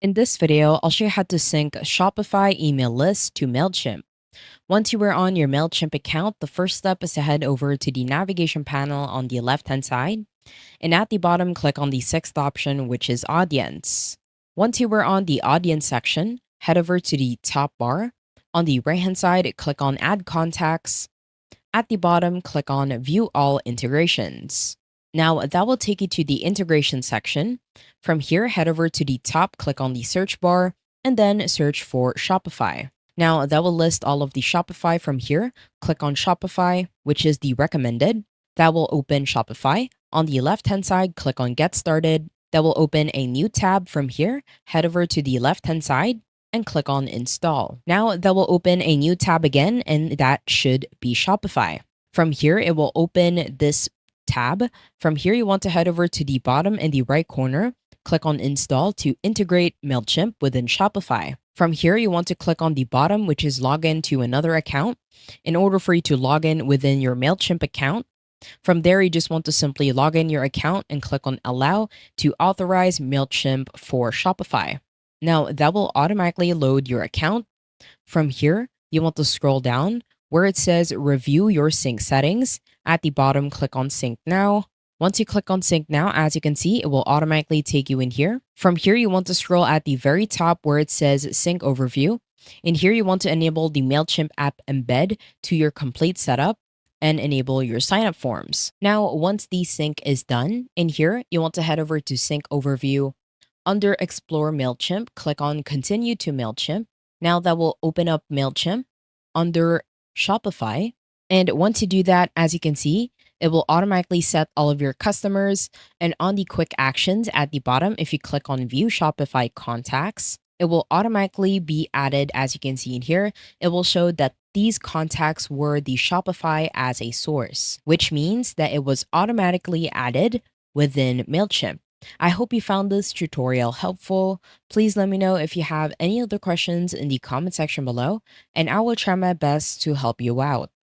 In this video, I'll show you how to sync Shopify email lists to Mailchimp. Once you are on your Mailchimp account, the first step is to head over to the navigation panel on the left-hand side, and at the bottom, click on the sixth option, which is Audience. Once you are on the Audience section, head over to the top bar. On the right-hand side, click on Add Contacts. At the bottom, click on View All Integrations. Now, that will take you to the integration section. From here, head over to the top, click on the search bar, and then search for Shopify. Now, that will list all of the Shopify from here. Click on Shopify, which is the recommended. That will open Shopify. On the left-hand side, click on Get Started. That will open a new tab from here. Head over to the left-hand side and click on Install. Now that will open a new tab again, and that should be Shopify. From here, it will open this tab. From here, you want to head over to the bottom in the right corner, click on Install to integrate Mailchimp within Shopify. From here, you want to click on the bottom, which is Login to another account, in order for you to log in within your Mailchimp account. From there, you just want to simply log in your account and click on Allow to authorize Mailchimp for Shopify. Now, that will automatically load your account. From here, you want to scroll down where it says Review Your Sync Settings. At the bottom, click on Sync Now. Once you click on Sync Now, as you can see, it will automatically take you in here. From here, you want to scroll at the very top where it says Sync Overview. In here, you want to enable the Mailchimp app embed to your complete setup and enable your sign-up forms. Now, once the sync is done, in here, you want to head over to Sync Overview. Under Explore Mailchimp, click on Continue to Mailchimp. Now that will open up Mailchimp under Shopify. And once you do that, as you can see, it will automatically set all of your customers. And on the quick actions at the bottom, if you click on View Shopify Contacts, it will automatically be added. As you can see in here, it will show that these contacts were the Shopify as a source, which means that it was automatically added within Mailchimp. I hope you found this tutorial helpful. Please let me know if you have any other questions in the comment section below, and I will try my best to help you out.